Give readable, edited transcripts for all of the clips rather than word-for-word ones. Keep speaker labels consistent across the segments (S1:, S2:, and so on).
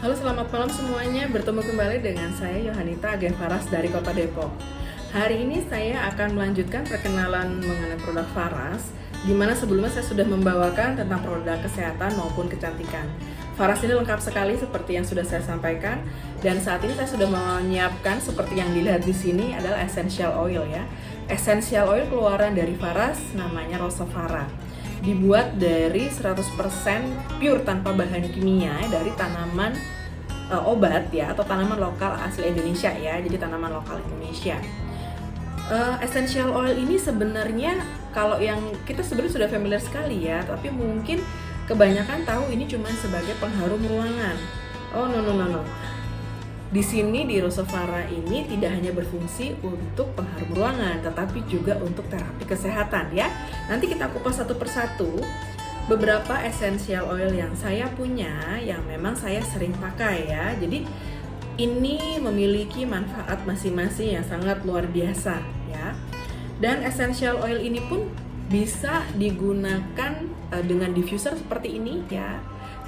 S1: Halo, selamat malam semuanya. Bertemu kembali dengan saya Yohanita Agen Faras dari Kota Depok. Hari ini saya akan melanjutkan perkenalan mengenai produk Faras, di mana sebelumnya saya sudah membawakan tentang produk kesehatan maupun kecantikan. Faras ini lengkap sekali seperti yang sudah saya sampaikan, dan saat ini saya sudah menyiapkan seperti yang dilihat di sini adalah essential oil ya. Essential oil keluaran dari Faras namanya Rosovara. Dibuat dari 100% pure tanpa bahan kimia dari tanaman obat ya, atau tanaman lokal asli Indonesia ya, jadi tanaman lokal Indonesia. Essential oil ini sebenarnya kalau yang kita sebenarnya sudah familiar sekali ya, tapi mungkin kebanyakan tahu ini cuma sebagai pengharum ruangan. Oh no. Di sini di Rosovara ini tidak hanya berfungsi untuk pengharum ruangan, tetapi juga untuk terapi kesehatan ya. Nanti kita kupas satu persatu beberapa essential oil yang saya punya, yang memang saya sering pakai ya. Jadi ini memiliki manfaat masing-masing yang sangat luar biasa ya. Dan essential oil ini pun bisa digunakan dengan diffuser seperti ini ya.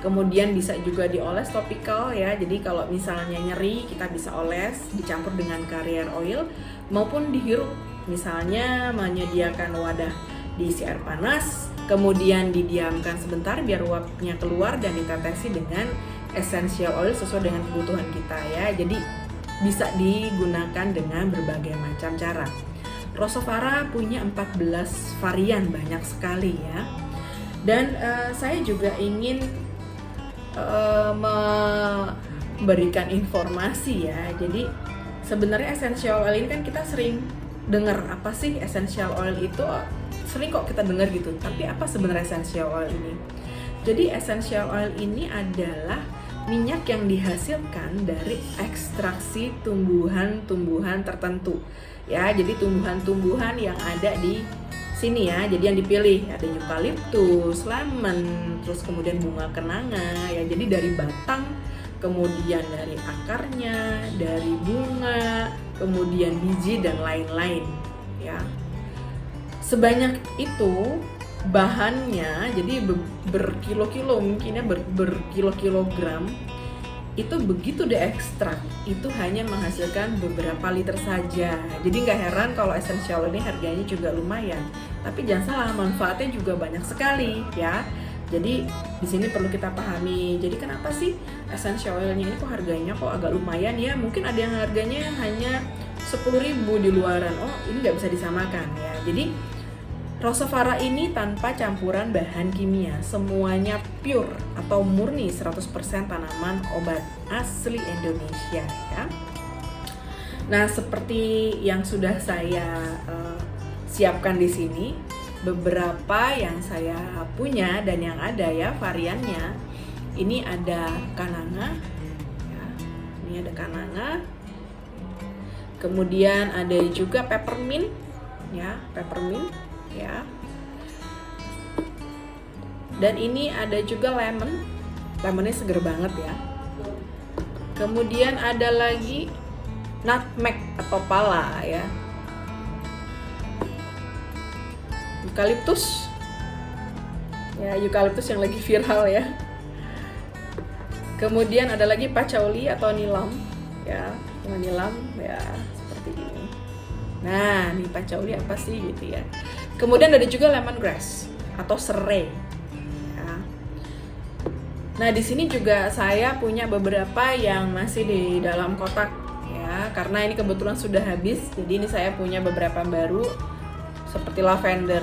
S1: Kemudian bisa juga dioles topikal ya. Jadi kalau misalnya nyeri kita bisa oles dicampur dengan carrier oil, maupun dihirup. Misalnya menyediakan wadah diisi air panas, kemudian didiamkan sebentar biar uapnya keluar dan ditetesi dengan essential oil sesuai dengan kebutuhan kita ya. Jadi bisa digunakan dengan berbagai macam cara. Rosovara punya 14 varian, banyak sekali ya. Dan saya juga ingin memberikan informasi ya. Jadi sebenarnya essential oil ini kan kita sering dengar, apa sih essential oil itu, sering kok kita dengar gitu, tapi apa sebenarnya essential oil ini? Jadi essential oil ini adalah minyak yang dihasilkan dari ekstraksi tumbuhan-tumbuhan tertentu ya. Jadi tumbuhan-tumbuhan yang ada di sini ya, jadi yang dipilih ada eukaliptus, lemon, terus kemudian bunga kenanga ya. Jadi dari batang, kemudian dari akarnya, dari bunga, kemudian biji dan lain-lain ya. Sebanyak itu bahannya, jadi berkilo-kilo, mungkinnya berkilo-kilogram. Itu begitu diekstrak, itu hanya menghasilkan beberapa liter saja. Jadi nggak heran kalau essential ini harganya juga lumayan. Tapi jangan salah, manfaatnya juga banyak sekali ya. Jadi di sini perlu kita pahami. Jadi kenapa sih essential oilnya ini kok harganya kok agak lumayan ya? Mungkin ada yang harganya hanya 10.000 di luaran. Oh, ini nggak bisa disamakan ya. Jadi Rosovara ini tanpa campuran bahan kimia, semuanya pure atau murni 100% tanaman obat asli Indonesia ya. Nah, seperti yang sudah saya siapkan di sini, beberapa yang saya punya dan yang ada ya variannya. Ini ada kananga ya. Ini ada kananga. Kemudian ada juga peppermint ya, peppermint ya. Dan ini ada juga lemon. Lemonnya seger banget ya. Kemudian ada lagi nutmeg atau pala ya. Eukaliptus. Ya, eukaliptus yang lagi viral ya. Kemudian ada lagi patchouli atau nilam ya. Nilam ya, seperti ini. Nah, nih patchouli apa sih gitu ya. Kemudian ada juga lemongrass atau serai. Ya. Nah, di sini juga saya punya beberapa yang masih di dalam kotak ya, karena ini kebetulan sudah habis. Jadi ini saya punya beberapa baru seperti lavender.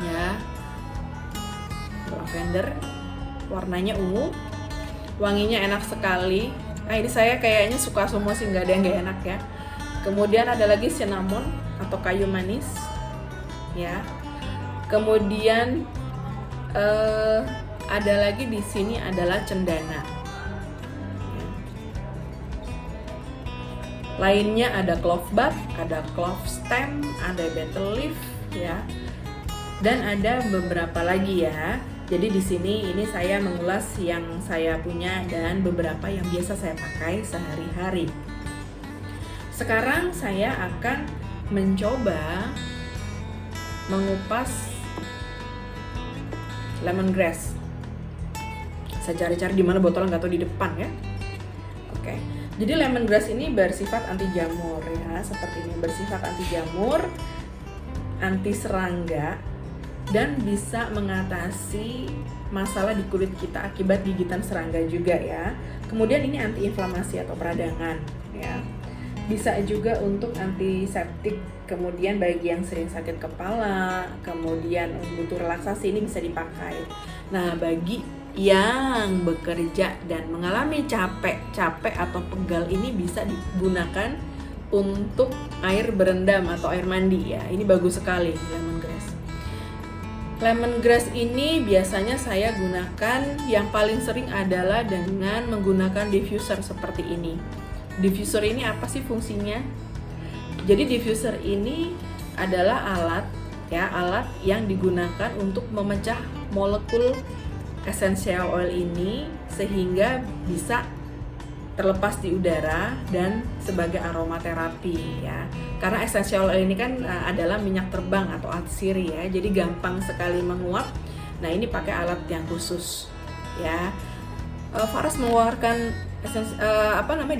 S1: Ya. Lavender warnanya ungu. Wanginya enak sekali. Nah, ini saya kayaknya suka semua sih, nggak ada yang nggak enak ya. Kemudian ada lagi cinnamon atau kayu manis. Ya, kemudian ada lagi di sini adalah cendana. Lainnya ada clove bud, ada clove stem, ada betel leaf ya, dan ada beberapa lagi ya. Jadi di sini ini saya mengulas yang saya punya dan beberapa yang biasa saya pakai sehari-hari. Sekarang saya akan mencoba mengupas lemongrass. bisa cari-cari di mana botolnya, nggak tahu di depan ya. Oke, jadi lemongrass ini bersifat anti jamur ya, seperti ini, bersifat anti jamur, anti serangga, dan bisa mengatasi masalah di kulit kita akibat gigitan serangga juga ya. Kemudian ini anti inflamasi atau peradangan ya. Bisa juga untuk antiseptik, kemudian bagi yang sering sakit kepala, kemudian butuh relaksasi, ini bisa dipakai. Nah, bagi yang bekerja dan mengalami capek atau pegal, ini bisa digunakan untuk air berendam atau air mandi ya. Ini bagus sekali lemongrass. Lemongrass ini biasanya saya gunakan yang paling sering adalah dengan menggunakan diffuser seperti ini. Diffuser ini apa sih fungsinya? Jadi diffuser ini adalah alat yang digunakan untuk memecah molekul essential oil ini sehingga bisa terlepas di udara dan sebagai aromaterapi ya. Karena essential oil ini kan adalah minyak terbang atau atsiri ya, jadi gampang sekali menguap. Nah, ini pakai alat yang khusus ya. Faras mengeluarkan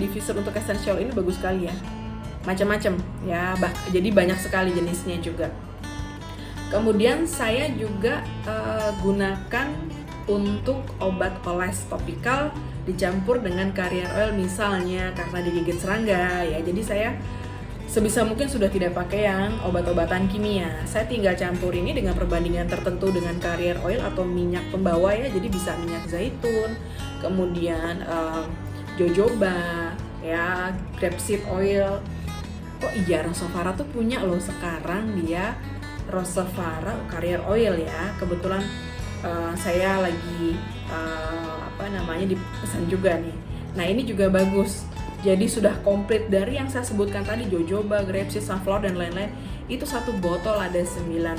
S1: diffuser untuk essential ini bagus sekali ya, macam-macam ya, jadi banyak sekali jenisnya juga. Kemudian saya juga gunakan untuk obat oles topikal dicampur dengan carrier oil misalnya karena digigit serangga ya. Jadi saya sebisa mungkin sudah tidak pakai yang obat-obatan kimia. Saya tinggal campur ini dengan perbandingan tertentu dengan carrier oil atau minyak pembawa ya. Jadi bisa minyak zaitun, kemudian jojoba, ya, grapeseed oil. Oh iya, Rosevara tuh punya loh sekarang dia Rosevara carrier oil ya. Kebetulan saya lagi dipesan juga nih. Nah, ini juga bagus. Jadi sudah komplit dari yang saya sebutkan tadi, jojoba, grapeseed, sunflower dan lain-lain. Itu satu botol ada 9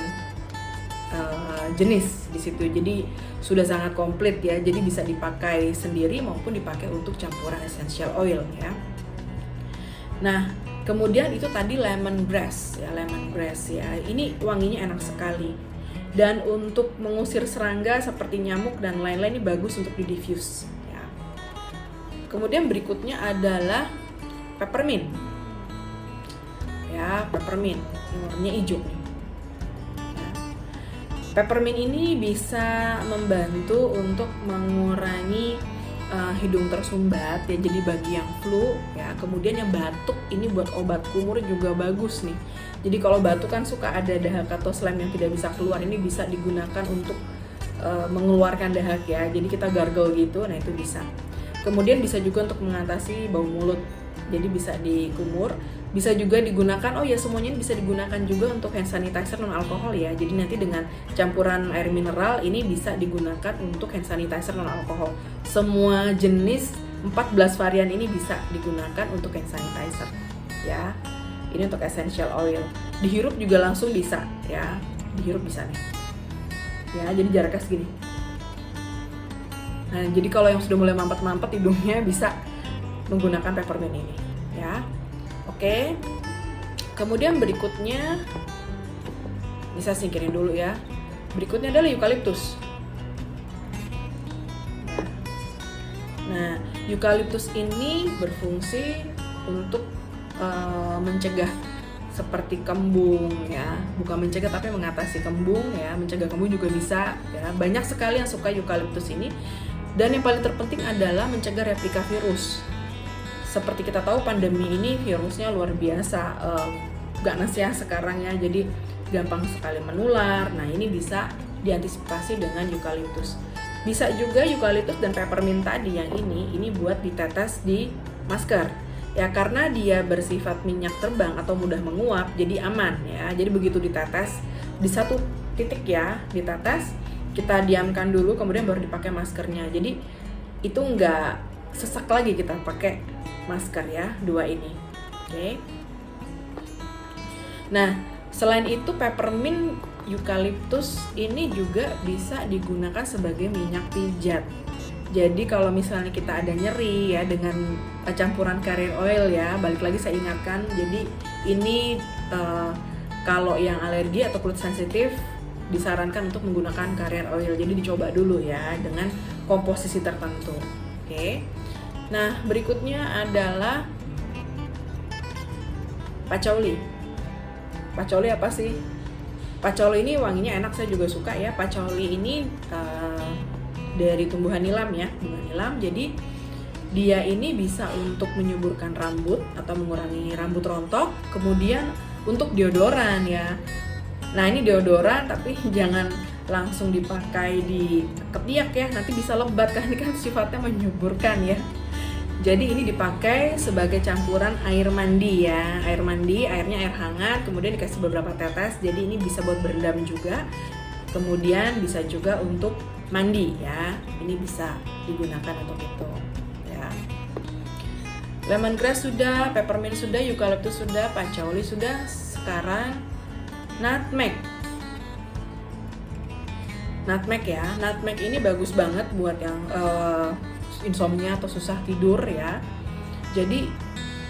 S1: jenis di situ. Jadi sudah sangat komplit ya. Jadi bisa dipakai sendiri maupun dipakai untuk campuran essential oil ya. Nah, kemudian itu tadi lemongrass ya. Ini wanginya enak sekali. Dan untuk mengusir serangga seperti nyamuk dan lain-lain ini bagus untuk di diffuse ya. Kemudian berikutnya adalah peppermint. Ya, peppermint. Warnanya hijau nih. Peppermint ini bisa membantu untuk mengurangi hidung tersumbat ya, jadi bagi yang flu ya, kemudian yang batuk ini buat obat kumur juga bagus nih. Jadi kalau batuk kan suka ada dahak atau slime yang tidak bisa keluar, ini bisa digunakan untuk mengeluarkan dahak ya, jadi kita gargle gitu, nah itu bisa. Kemudian bisa juga untuk mengatasi bau mulut, jadi bisa dikumur. Bisa juga digunakan, oh ya semuanya bisa digunakan juga untuk hand sanitizer non alkohol ya. Jadi nanti dengan campuran air mineral ini bisa digunakan untuk hand sanitizer non alkohol. Semua jenis 14 varian ini bisa digunakan untuk hand sanitizer ya. Ini untuk essential oil. Dihirup juga langsung bisa ya. Dihirup bisa nih. Ya, jadi jaraknya segini. Nah, jadi kalau yang sudah mulai mampet-mampet hidungnya bisa menggunakan peppermint ini ya. Oke, kemudian berikutnya bisa singkirin dulu ya. Berikutnya adalah eukaliptus. Nah, eukaliptus ini berfungsi untuk mencegah seperti kembung ya, bukan mencegah tapi mengatasi kembung ya, mencegah kembung juga bisa ya. Banyak sekali yang suka eukaliptus ini, dan yang paling terpenting adalah mencegah replika virus. Seperti kita tahu pandemi ini virusnya luar biasa, ganas ya sekarang ya, jadi gampang sekali menular. Nah, ini bisa diantisipasi dengan eukaliptus. Bisa juga eukaliptus dan peppermint tadi yang ini buat ditetes di masker ya, karena dia bersifat minyak terbang atau mudah menguap, jadi aman ya. Jadi begitu ditetes di satu titik ya, ditetes, kita diamkan dulu kemudian baru dipakai maskernya. Jadi itu enggak sesak lagi kita pakai masker ya, dua ini. Oke. Nah, selain itu peppermint, eukaliptus ini juga bisa digunakan sebagai minyak pijat. Jadi kalau misalnya kita ada nyeri ya dengan campuran carrier oil ya, balik lagi saya ingatkan, jadi ini kalau yang alergi atau kulit sensitif disarankan untuk menggunakan carrier oil. Jadi dicoba dulu ya dengan komposisi tertentu. Oke. Nah, berikutnya adalah patchouli. Patchouli apa sih? Patchouli ini wanginya enak, saya juga suka ya. Patchouli ini dari tumbuhan nilam ya, tumbuhan nilam. Jadi dia ini bisa untuk menyuburkan rambut atau mengurangi rambut rontok. Kemudian untuk deodoran ya. Nah, ini deodoran tapi jangan langsung dipakai di ketiak ya, nanti bisa lebat kan, ini kan sifatnya menyuburkan ya. Jadi ini dipakai sebagai campuran air mandi ya, air mandi, airnya air hangat, kemudian dikasih beberapa tetes. Jadi ini bisa buat berendam juga, kemudian bisa juga untuk mandi ya. Ini bisa digunakan untuk itu ya. Lemongrass sudah, peppermint sudah, eucalyptus sudah, patchouli sudah. Sekarang nutmeg. Nutmeg ya, nutmeg ini bagus banget buat yang insomnia atau susah tidur ya. Jadi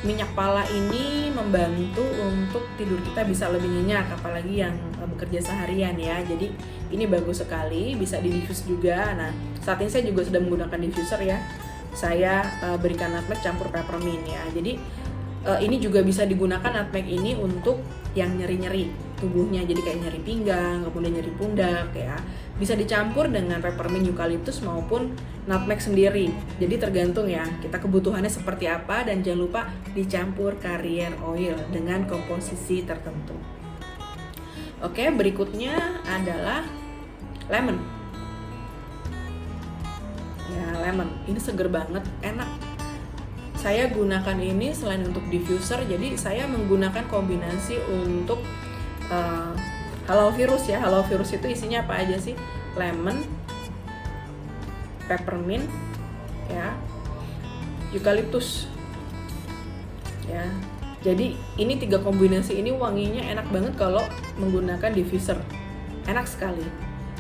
S1: minyak pala ini membantu untuk tidur kita bisa lebih nyenyak, apalagi yang bekerja seharian ya. Jadi ini bagus sekali, bisa di diffuse juga. Nah, saat ini saya juga sudah menggunakan diffuser ya. Saya berikan nutmeg campur peppermint ya. Jadi ini juga bisa digunakan nutmeg ini untuk yang nyeri-nyeri tubuhnya, jadi kayak nyeri pinggang, kemudian nyeri pundak ya. Bisa dicampur dengan peppermint, eucalyptus maupun nutmeg sendiri. Jadi tergantung ya, kita kebutuhannya seperti apa, dan jangan lupa dicampur carrier oil dengan komposisi tertentu. Oke, berikutnya adalah lemon. Ya, lemon. Ini seger banget, enak. Saya gunakan ini selain untuk diffuser, jadi saya menggunakan kombinasi untuk Halo Virus ya. Halo Virus itu isinya apa aja sih? Lemon, peppermint, ya, eucalyptus, ya. Jadi ini 3 kombinasi ini wanginya enak banget kalau menggunakan diffuser, enak sekali.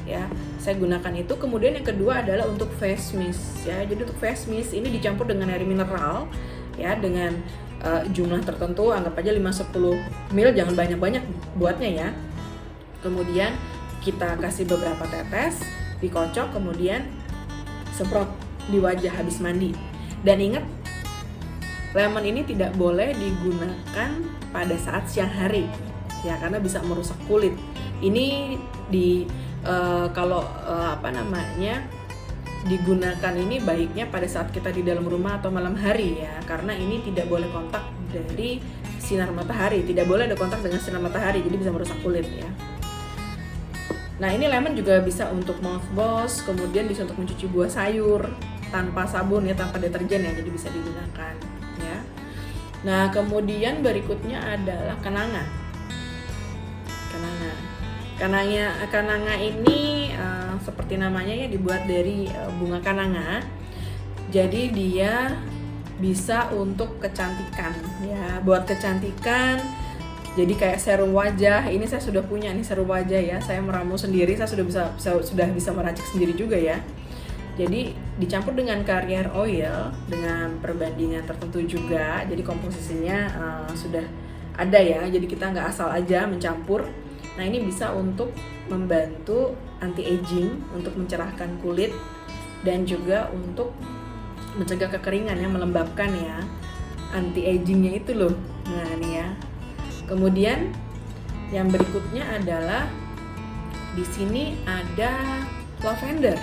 S1: Ya, saya gunakan itu. Kemudian yang kedua adalah untuk face mist ya. Jadi untuk face mist ini dicampur dengan air mineral ya, dengan jumlah tertentu, anggap aja 5-10 ml, jangan banyak-banyak buatnya ya. Kemudian kita kasih beberapa tetes, dikocok, kemudian semprot di wajah habis mandi. Dan ingat, lemon ini tidak boleh digunakan pada saat siang hari ya, karena bisa merusak kulit. Ini digunakan ini baiknya pada saat kita di dalam rumah atau malam hari ya, karena ini tidak boleh kontak dari sinar matahari, tidak boleh ada kontak dengan sinar matahari, jadi bisa merusak kulit ya. Nah, ini lemon juga bisa untuk mouthwash, kemudian bisa untuk mencuci buah sayur tanpa sabun ya, tanpa deterjen ya, jadi bisa digunakan ya. Nah, kemudian berikutnya adalah kenanga. Kenanga ini seperti namanya ya, dibuat dari bunga kenanga. Jadi dia bisa untuk kecantikan ya, buat kecantikan. Jadi kayak serum wajah. Ini saya sudah punya nih serum wajah ya. Saya meramu sendiri, saya sudah bisa meracik sendiri juga ya. Jadi dicampur dengan carrier oil dengan perbandingan tertentu juga. Jadi komposisinya sudah ada ya. Jadi kita nggak asal aja mencampur. Nah, ini bisa untuk membantu anti-aging, untuk mencerahkan kulit, dan juga untuk mencegah kekeringan ya, melembabkan ya, anti-agingnya itu loh. Nah, ini ya. Kemudian yang berikutnya adalah di sini ada lavender.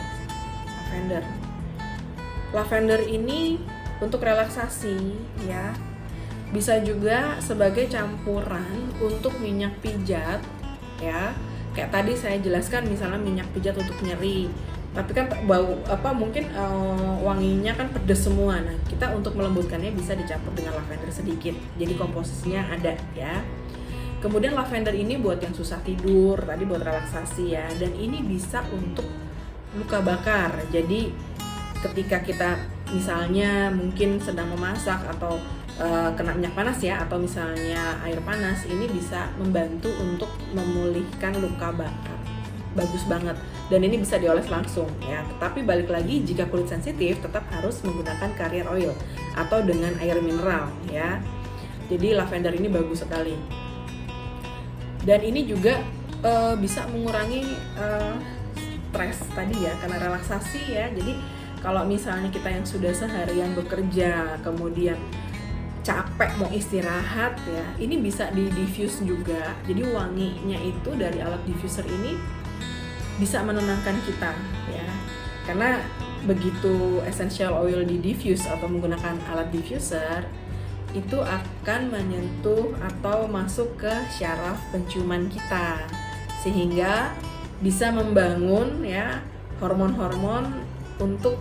S1: Lavender ini untuk relaksasi ya. Bisa juga sebagai campuran untuk minyak pijat ya. Kayak tadi saya jelaskan, misalnya minyak pijat untuk nyeri, tapi kan bau mungkin wanginya kan pedas semua. Nah, kita untuk melembutkannya bisa dicampur dengan lavender sedikit. Jadi komposisinya ada ya. Kemudian lavender ini buat yang susah tidur, tadi buat relaksasi ya. Dan ini bisa untuk luka bakar. Jadi ketika kita misalnya mungkin sedang memasak atau kena minyak panas ya, atau misalnya air panas, ini bisa membantu untuk memulihkan luka bakar. Bagus banget. Dan ini bisa dioles langsung ya. Tapi balik lagi, jika kulit sensitif tetap harus menggunakan carrier oil atau dengan air mineral ya. Jadi lavender ini bagus sekali. Dan ini juga bisa mengurangi stres tadi ya, karena relaksasi ya. Jadi kalau misalnya kita yang sudah seharian bekerja kemudian capek mau istirahat ya, ini bisa di diffuse juga. Jadi wanginya itu dari alat diffuser ini bisa menenangkan kita ya, karena begitu essential oil di diffuse atau menggunakan alat diffuser itu akan menyentuh atau masuk ke syaraf penciuman kita sehingga bisa membangun ya hormon-hormon untuk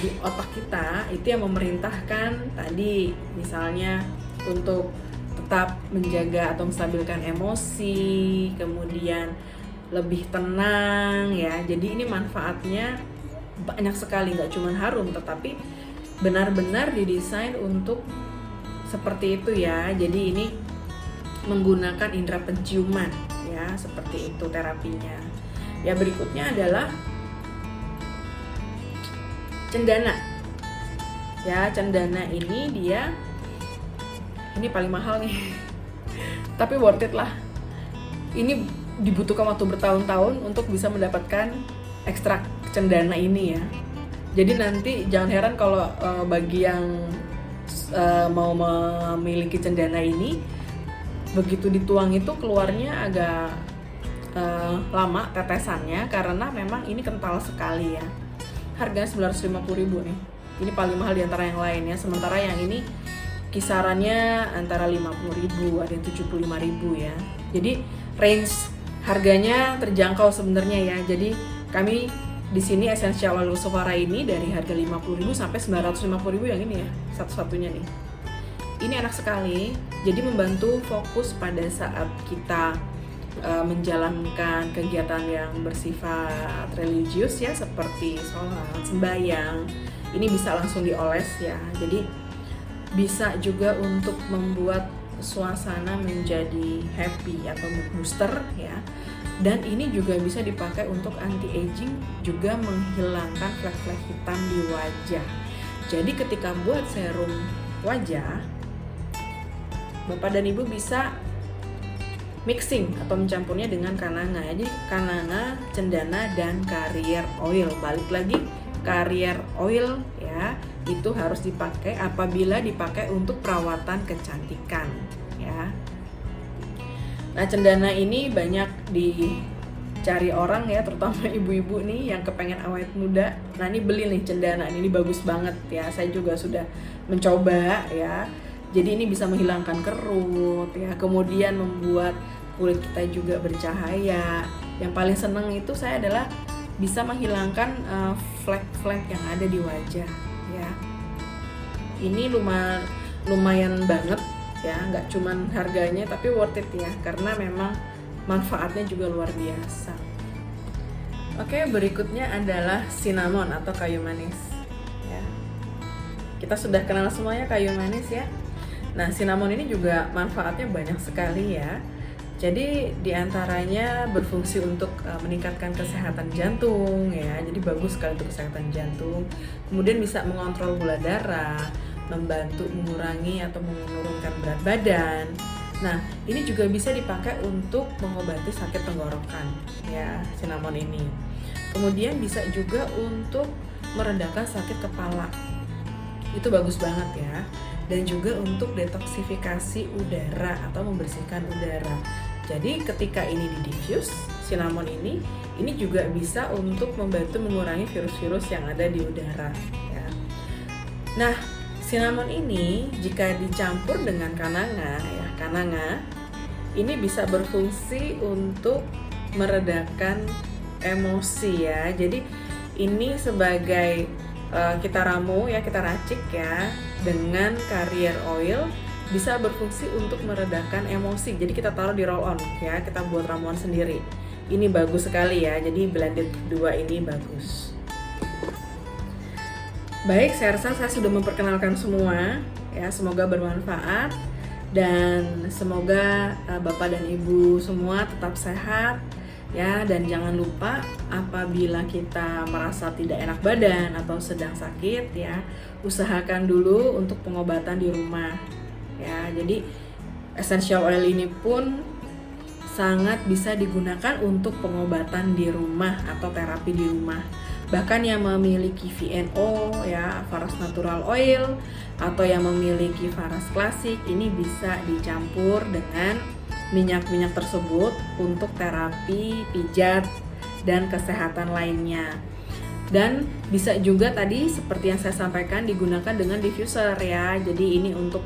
S1: di otak kita itu yang memerintahkan tadi misalnya untuk tetap menjaga atau menstabilkan emosi, kemudian lebih tenang ya. Jadi ini manfaatnya banyak sekali, nggak cuma harum tetapi benar-benar didesain untuk seperti itu ya. Jadi ini menggunakan indera penciuman ya, seperti itu terapinya. Ya berikutnya adalah cendana. Ya, cendana ini paling mahal nih. Tapi worth it lah. Ini dibutuhkan waktu bertahun-tahun untuk bisa mendapatkan ekstrak cendana ini ya. Jadi nanti jangan heran kalau bagi yang mau memiliki cendana ini, begitu dituang itu keluarnya agak lama tetesannya karena memang ini kental sekali ya. Harganya 950.000 nih. Ini paling mahal di antara yang lain ya. Sementara yang ini kisarannya antara 50.000, ada yang 75.000 ya. Jadi range harganya terjangkau sebenarnya ya. Jadi kami di sini Essential Oil Lucifera ini dari harga 50.000 sampai 950.000 yang ini ya, satu-satunya nih. Ini enak sekali. Jadi membantu fokus pada saat kita menjalankan kegiatan yang bersifat religius ya, seperti sholat, sembahyang. Ini bisa langsung dioles ya. Jadi bisa juga untuk membuat suasana menjadi happy atau mood booster ya. Dan ini juga bisa dipakai untuk anti aging, juga menghilangkan flek-flek hitam di wajah. Jadi ketika buat serum wajah, Bapak dan Ibu bisa mixing atau mencampurnya dengan kananga ya. Jadi kananga, cendana, dan carrier oil. Balik lagi, carrier oil ya, itu harus dipakai apabila dipakai untuk perawatan kecantikan ya. Nah, cendana ini banyak dicari orang ya, terutama ibu-ibu nih yang kepengen awet muda. Nah, ini beli nih cendana, ini bagus banget ya. Saya juga sudah mencoba ya. Jadi ini bisa menghilangkan kerut ya, kemudian membuat kulit kita juga bercahaya. Yang paling seneng itu saya adalah bisa menghilangkan flek-flek yang ada di wajah ya. Ini lumayan banget ya, nggak cuman harganya tapi worth it ya, karena memang manfaatnya juga luar biasa. Oke, berikutnya adalah cinnamon atau kayu manis ya. Kita sudah kenal semuanya kayu manis ya. Nah, cinnamon ini juga manfaatnya banyak sekali ya. Jadi diantaranya berfungsi untuk meningkatkan kesehatan jantung ya. Jadi bagus sekali untuk kesehatan jantung. Kemudian bisa mengontrol gula darah, membantu mengurangi atau menurunkan berat badan. Nah, ini juga bisa dipakai untuk mengobati sakit tenggorokan ya, cinnamon ini. Kemudian bisa juga untuk meredakan sakit kepala. Itu bagus banget ya. Dan juga untuk detoksifikasi udara atau membersihkan udara. Jadi ketika ini di diffuse, cinnamon ini juga bisa untuk membantu mengurangi virus-virus yang ada di udara ya. Nah, cinnamon ini jika dicampur dengan kananga ini bisa berfungsi untuk meredakan emosi ya. Jadi ini sebagai kita ramu ya, kita racik ya dengan carrier oil, bisa berfungsi untuk meredakan emosi. Jadi kita taruh di roll on ya, kita buat ramuan sendiri. Ini bagus sekali ya, jadi blended dua ini bagus. Baik, saya rasa saya sudah memperkenalkan semua ya, semoga bermanfaat dan semoga Bapak dan Ibu semua tetap sehat ya. Dan jangan lupa apabila kita merasa tidak enak badan atau sedang sakit ya, usahakan dulu untuk pengobatan di rumah ya. Jadi essential oil ini pun sangat bisa digunakan untuk pengobatan di rumah atau terapi di rumah. Bahkan yang memiliki VNO ya, Faras Natural Oil, atau yang memiliki Faras Klasik, ini bisa dicampur dengan minyak-minyak tersebut untuk terapi pijat dan kesehatan lainnya. Dan bisa juga tadi seperti yang saya sampaikan digunakan dengan diffuser ya. Jadi ini untuk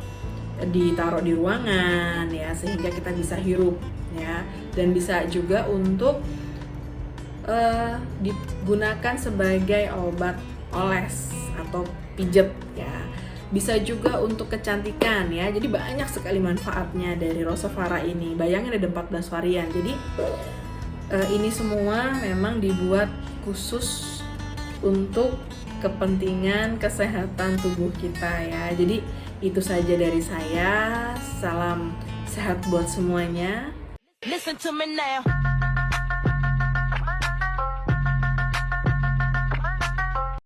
S1: ditaruh di ruangan ya, sehingga kita bisa hirup ya. Dan bisa juga untuk digunakan sebagai obat oles atau pijet ya. Bisa juga untuk kecantikan ya. Jadi banyak sekali manfaatnya dari Rosavara ini. Bayangin ada 14 varian. Jadi ini semua memang dibuat khusus untuk kepentingan kesehatan tubuh kita ya. Jadi itu saja dari saya. Salam sehat buat semuanya. Listen to me now.